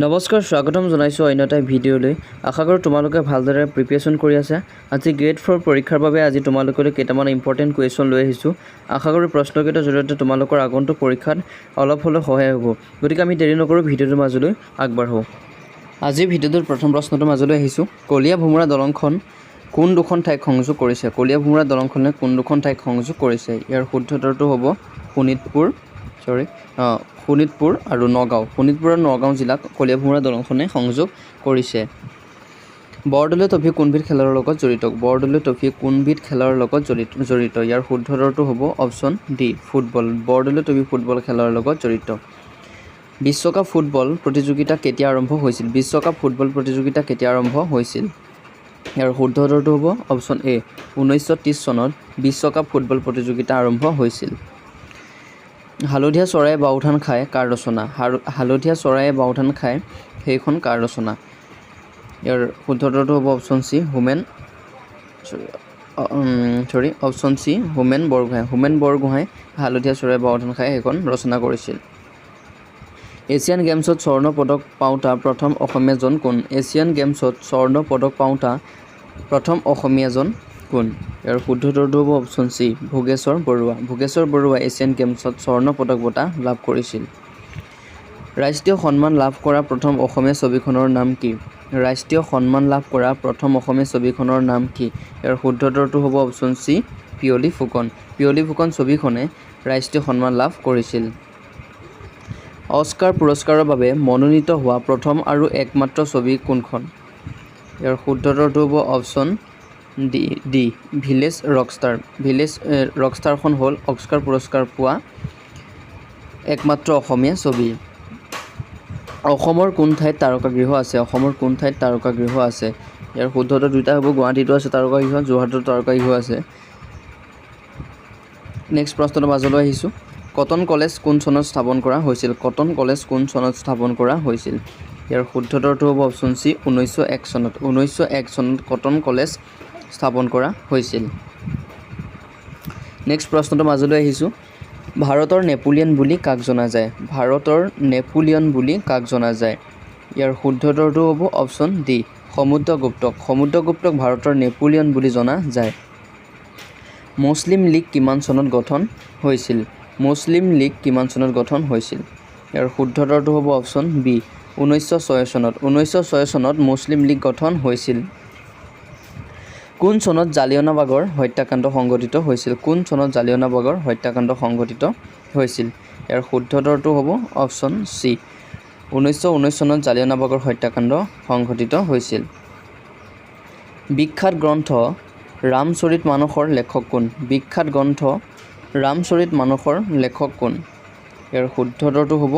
নমস্কাৰ, স্বাগতম জনাইছোঁ অন্য এটা ভিডিঅ'লৈ। আশা কৰোঁ তোমালোকে ভালদৰে প্ৰিপেৰেশ্যন কৰি আছে। আজি গ্ৰেড 4 পৰীক্ষাৰ বাবে আজি তোমালোকলৈ কেইটামান ইম্পৰ্টেণ্ট কুৱেশ্যন লৈ আহিছোঁ। আশা কৰোঁ প্ৰশ্নকেইটাৰ জৰিয়তে তোমালোকৰ আগন্তুক পৰীক্ষাত অলপ হ'লেও সহায় হ'ব। গতিকে আমি দেৰি নকৰোঁ, ভিডিঅ'টোৰ মাজলৈ আগবাঢ়োঁ। আজি ভিডিঅ'টোৰ প্ৰথম প্ৰশ্নটোৰ মাজলৈ আহিছোঁ। কলীয়া ভোমোৰা দলংখন কোন দুখন ঠাইক সংযোগ কৰিছে? কলীয়া ভোমোৰা দলংখনে কোন দুখন ঠাইক সংযোগ কৰিছে? ইয়াৰ শুদ্ধ উত্তৰটো হ'ব শোণিতপুৰ আৰু নগাঁও। শোণিতপুৰ আৰু নগাঁও জিলাক কলীয়া ভোমোৰা দলংখনে সংযোগ কৰিছে। বৰদলৈ ট্ৰফী কোনবিধ খেলৰ লগত জড়িত? বৰদলৈ ট্ৰফী কোনবিধ খেলৰ লগত জড়িত? ইয়াৰ শুদ্ধ উত্তৰটো হ'ব option D, football. Bordoloi trophy football খেলৰ লগত জড়িত। বিশ্বকাপ ফুটবল প্ৰতিযোগিতা কেতিয়া আৰম্ভ হৈছিল? বিশ্বকাপ ফুটবল প্ৰতিযোগিতা কেতিয়া আৰম্ভ হৈছিল? ইয়াৰ শুদ্ধ উত্তৰটো হ'ব অপশ্যন এ, 1930 চনত বিশ্বকাপ ফুটবল প্ৰতিযোগিতা আৰম্ভ হৈছিল। হালধীয়া চৰায়ে বাওধান খায় কাৰ ৰচনা? হালধীয়া চৰায়ে বাওধান খায় সেইখন কাৰ ৰচনা? ইয়াৰ শুদ্ধ উত্তৰটো হ'ব অপশ্যন চি, হোমেন বৰগোহাঁই। হোমেন বৰগোহাঁই হালধীয়া চৰায়ে বাওধান খায় সেইখন ৰচনা কৰিছিল। এছিয়ান গেমছত স্বৰ্ণ পদক পাওঁতা প্ৰথম অসমীয়াজন কোন? এছিয়ান গেমছত স্বৰ্ণ পদক পাওঁতা প্ৰথম অসমীয়াজন কোন? ইয়াৰ শুদ্ধ উত্তৰটো হ'ব অপশ্যন চি, ভোগেশ্বৰ বৰুৱা। ভোগেশ্বৰ বৰুৱাই এছিয়ান গেমছত স্বৰ্ণ পদক বঁটা লাভ কৰিছিল। ৰাষ্ট্ৰীয় সন্মান লাভ কৰা প্ৰথম অসমীয়া ছবিখনৰ নাম কি? ৰাষ্ট্ৰীয় সন্মান লাভ কৰা প্ৰথম অসমীয়া ছবিখনৰ নাম কি? ইয়াৰ শুদ্ধ উত্তৰটো হ'ব অপশ্যন চি, পিয়লি ফুকন। পিয়লি ফুকন ছবিখনে ৰাষ্ট্ৰীয় সন্মান লাভ কৰিছিল। অস্কাৰ পুৰস্কাৰৰ বাবে মনোনীত হোৱা প্ৰথম আৰু একমাত্ৰ ছবি কোনখন? ইয়াৰ শুদ্ধ উত্তৰটো হ'ব অপশ্যন ডি, ভিলেজ ৰকষ্টাৰ। ভিলেজ ৰকষ্টাৰখন হ'ল অস্কাৰ পুৰস্কাৰ পোৱা একমাত্ৰ অসমীয়া ছবি। অসমৰ কোন ঠাইত তাৰকাগৃহ আছে? অসমৰ কোন ঠাইত তাৰকাগৃহ আছে? ইয়াৰ শুদ্ধ উত্তৰ দুটা হ'ব, গুৱাহাটীতো আছে তাৰকাগৃহ, যোৰহাটতো তাৰকাগৃহ আছে। নেক্সট প্ৰশ্নটোৰ মাজলৈ আহিছোঁ। কটন কলেজ কোন চনত স্থাপন কৰা হৈছিল? কটন কলেজ কোন চনত স্থাপন কৰা হৈছিল? ইয়াৰ শুদ্ধ উত্তৰটো হ'ব অপশ্যন চি, 1901 চনত। 1901 চনত কটন কলেজ স্থাপন কৰা হৈছিল। নেক্সট প্ৰশ্নটোৰ মাজলৈ আহিছোঁ। ভাৰতৰ নেপোলিয়ন বুলি কাক জনা যায়? ভাৰতৰ নেপোলিয়ন বুলি কাক জনা যায়? ইয়াৰ শুদ্ধ উত্তৰটো হ'ব অপশ্যন ডি, সমুদ্ৰগুপ্তক। সমুদ্ৰগুপ্তক ভাৰতৰ নেপোলিয়ন বুলি জনা যায়। মুছলিম লীগ কিমান চনত গঠন হৈছিল? মুছলিম লীগ কিমান চনত গঠন হৈছিল? ইয়াৰ শুদ্ধ উত্তৰটো হ'ব অপশ্যন বি, 1906 চনত। 1906 চনত মুছলিম লীগ গঠন হৈছিল। কোন চনত জালিয়ানাবাগৰ হত্যাকাণ্ড সংঘটিত হৈছিল? কোন চনত জালিয়ানাবাগৰ হত্যাকাণ্ড সংঘটিত হৈছিল? ইয়াৰ শুদ্ধ উত্তৰটো হ'ব অপশ্যন চি, 1919 চনত জালিয়ানাবাগৰ হত্যাকাণ্ড সংঘটিত হৈছিল। বিখ্যাত গ্ৰন্থ ৰামচৰিত মানসৰ লেখক কোন? বিখ্যাত গ্ৰন্থ ৰামচৰিত মানসৰ লেখক কোন? ইয়াৰ শুদ্ধ উত্তৰটো হ'ব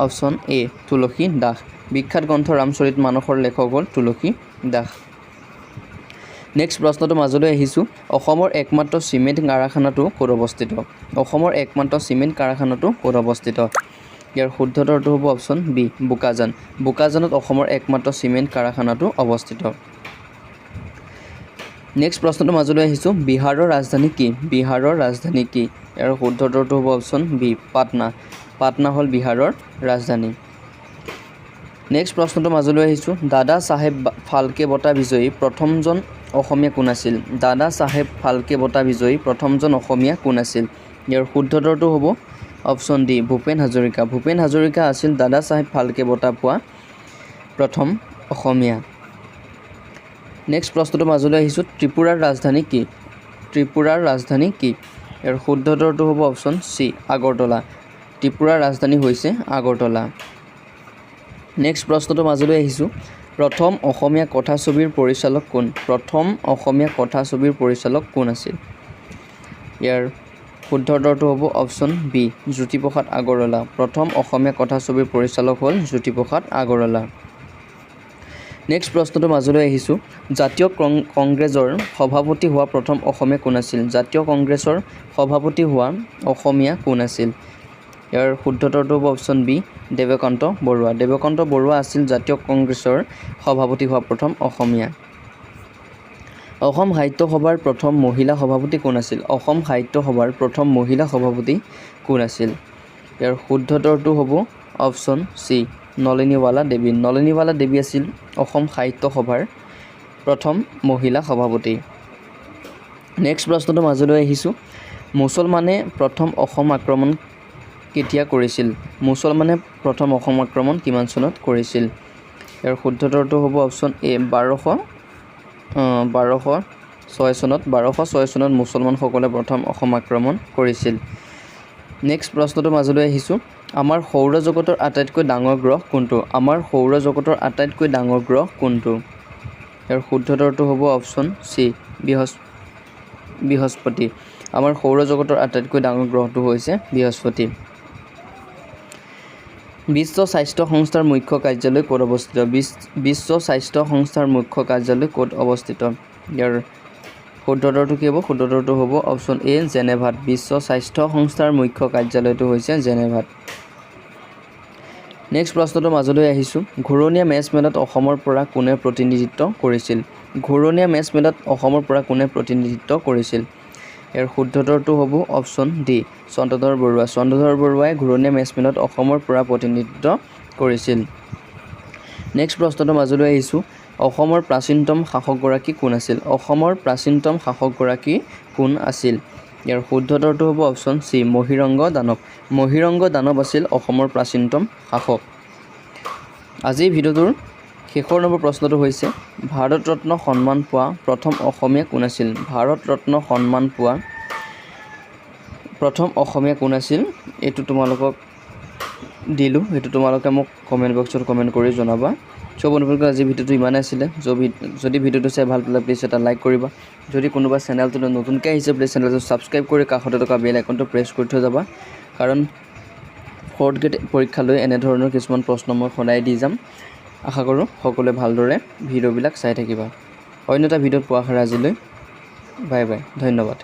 অপশ্যন এ, তুলসী দাস। বিখ্যাত গ্ৰন্থ ৰামচৰিত মানসৰ লেখক হ'ল তুলসী দাস। নেক্সট প্ৰশ্নটোৰ মাজলৈ আহিছোঁ। অসমৰ একমাত্ৰ চিমেণ্ট কাৰখানাটো ক'ত অৱস্থিত? অসমৰ একমাত্ৰ চিমেণ্ট কাৰখানাটো ক'ত অৱস্থিত? ইয়াৰ শুদ্ধ উত্তৰটো হ'ব অপশ্যন বি, বোকাজান। বোকাজানত অসমৰ একমাত্ৰ চিমেণ্ট কাৰখানাটো অৱস্থিত। নেক্সট প্ৰশ্নটোৰ মাজলৈ আহিছোঁ। বিহাৰৰ ৰাজধানী কি? বিহাৰৰ ৰাজধানী কি? ইয়াৰ শুদ্ধ উত্তৰটো হ'ব অপশ্যন বি, পাটনা। পাটনা হ'ল বিহাৰৰ ৰাজধানী। নেক্সট প্ৰশ্নটোৰ মাজলৈ আহিছোঁ। দাদা চাহেব ফাল্কে বঁটা বিজয়ী প্ৰথমজন অসমীয়া কোন আছিল? দাদা চাহেব ফাল্কে বঁটা বিজয়ী প্ৰথমজন অসমীয়া কোন আছিল? ইয়াৰ শুদ্ধ উত্তৰটো হ'ব অপশ্যন ডি, ভূপেন হাজৰিকা। ভূপেন হাজৰিকা আছিল দাদা চাহেব ফাল্কে বঁটা পোৱা প্ৰথম অসমীয়া। নেক্সট প্ৰশ্নটোৰ মাজলৈ আহিছোঁ। ত্ৰিপুৰাৰ ৰাজধানী কি? ত্ৰিপুৰাৰ ৰাজধানী কি? ইয়াৰ শুদ্ধ উত্তৰটো হ'ব অপশ্যন চি, আগৰতলা। ত্ৰিপুৰাৰ ৰাজধানী হৈছে আগৰতলা। নেক্সট প্ৰশ্নটোৰ মাজলৈ আহিছোঁ। প্ৰথম অসমীয়া কথাছবিৰ পৰিচালক কোন? প্ৰথম অসমীয়া কথাছবিৰ পৰিচালক কোন আছিল? ইয়াৰ শুদ্ধ উত্তৰটো হ'ব অপশ্যন বি, জ্যোতিপ্ৰসাদ আগৰৱালা। প্ৰথম অসমীয়া কথাছবিৰ পৰিচালক হ'ল জ্যোতিপ্ৰসাদ আগৰৱালা। নেক্সট প্ৰশ্নটোৰ মাজলৈ আহিছোঁ। জাতীয় কংগ্ৰেছৰ সভাপতি হোৱা প্ৰথম অসমীয়া কোন আছিল? জাতীয় কংগ্ৰেছৰ সভাপতি হোৱা অসমীয়া কোন আছিল? ইয়াৰ শুদ্ধ উত্তৰটো হ'ব অপশ্যন বি, দেৱকান্ত বৰুৱা। দেৱকান্ত বৰুৱা আছিল জাতীয় কংগ্ৰেছৰ সভাপতি হোৱা প্ৰথম অসমীয়া। অসম সাহিত্য সভাৰ প্ৰথম মহিলা সভাপতি কোন আছিল? অসম সাহিত্য সভাৰ প্ৰথম মহিলা সভাপতি কোন আছিল? ইয়াৰ শুদ্ধ উত্তৰটো হ'ব অপশ্যন চি, নলিনীৱালা দেৱী। নলিনীৱালা দেৱী আছিল অসম সাহিত্য সভাৰ প্ৰথম মহিলা সভাপতি। নেক্সট প্ৰশ্নটো মাজলৈ আহিছোঁ। মুছলমানে প্ৰথম অসম আক্ৰমণ কেতিয়া কৰিছিল? মুছলমানে প্ৰথম অসম আক্ৰমণ কিমান চনত কৰিছিল? ইয়াৰ শুদ্ধ উত্তৰটো হ'ব অপশ্যন এ 1206 চনত। 1206 চনত মুছলমানসকলে প্ৰথম অসম আক্ৰমণ কৰিছিল। নেক্সট প্ৰশ্নটো মাজলৈ আহিছোঁ। আমাৰ সৌৰজগতৰ আটাইতকৈ ডাঙৰ গ্ৰহ কোনটো? আমাৰ সৌৰজগতৰ আটাইতকৈ ডাঙৰ গ্ৰহ কোনটো? ইয়াৰ শুদ্ধ উত্তৰটো হ'ব অপশ্যন চি বৃহস্পতি। আমাৰ সৌৰজগতৰ আটাইতকৈ ডাঙৰ গ্ৰহটো হৈছে বৃহস্পতি। বিশ্ব স্বাস্থ্য সংস্থাৰ মুখ্য কাৰ্যালয় ক'ত অৱস্থিত? বিশ্ব স্বাস্থ্য সংস্থাৰ মুখ্য কাৰ্যালয় ক'ত অৱস্থিত? ইয়াৰ শুদ্ধ উত্তৰটো কি হ'ব? শুদ্ধ উত্তৰটো হ'ব অপশ্যন এ জেনেভাত। বিশ্ব স্বাস্থ্য সংস্থাৰ মুখ্য কাৰ্যালয়টো হৈছে জেনেভাত। নেক্সট প্ৰশ্নটো মাজলৈ আহিছোঁ। ঘূৰণীয়া মেচ মেলত অসমৰ পৰা কোনে প্ৰতিনিধিত্ব কৰিছিল? ঘূৰণীয়া মেচ মেলত অসমৰ পৰা কোনে প্ৰতিনিধিত্ব কৰিছিল? ইয়াৰ শুদ্ধ উত্তৰটো হ'ব অপশ্যন ডি চন্দ্ৰধৰ বৰুৱা। চন্দ্ৰধৰ বৰুৱাই ঘূৰণীয়া মেচ মেলত অসমৰ পৰা প্ৰতিনিধিত্ব কৰিছিল। নেক্সট প্ৰশ্নটো মাজলৈ আহিছোঁ। অসমৰ প্ৰাচীনতম শাসকগৰাকী কোন আছিল? অসমৰ প্ৰাচীনতম শাসকগৰাকী কোন আছিল? ইয়াৰ শুদ্ধ উত্তৰটো হ'ব অপশ্যন চি মহীৰংগ দানৱ। মহীৰংগ দানৱ আছিল অসমৰ প্ৰাচীনতম শাসক। আজিৰ ভিডিঅ'টোৰ শেষৰ নম্বৰ প্ৰশ্নটো হৈছে ভাৰত ৰত্ন সন্মান পোৱা প্ৰথম অসমীয়া কোন আছিল? ভাৰত ৰত্ন সন্মান পোৱা প্ৰথম অসমীয়া কোন আছিল? এইটো তোমালোকক দিলোঁ, সেইটো তোমালোকে মোক কমেণ্ট বক্সত কমেণ্ট কৰি জনাবা। চ' বন্ধুসকল আজি ভিডিঅ'টো ইমানেই আছিলে। যদি ভিডিঅ'টো চাই ভাল পালে প্লিজ এটা লাইক কৰিবা। যদি কোনোবা চেনেলটো নতুনকৈ আহিছে প্লিজ চেনেলটো ছাবস্ক্ৰাইব কৰি কাষতে থকা বেল আইকনটো প্ৰেছ কৰি থৈ যাবা, কাৰণ 4th গ্ৰেড পৰীক্ষালৈ এনেধৰণৰ কিছুমান প্ৰশ্ন মই সদায় দি যাম। আশা কৰোঁ সকলোৱে ভালদৰে ভিডিঅ'বিলাক চাই থাকিবা। অন্য এটা ভিডিঅ'ত পোৱা আশাৰে আজিলৈ বাই বাই, ধন্যবাদ।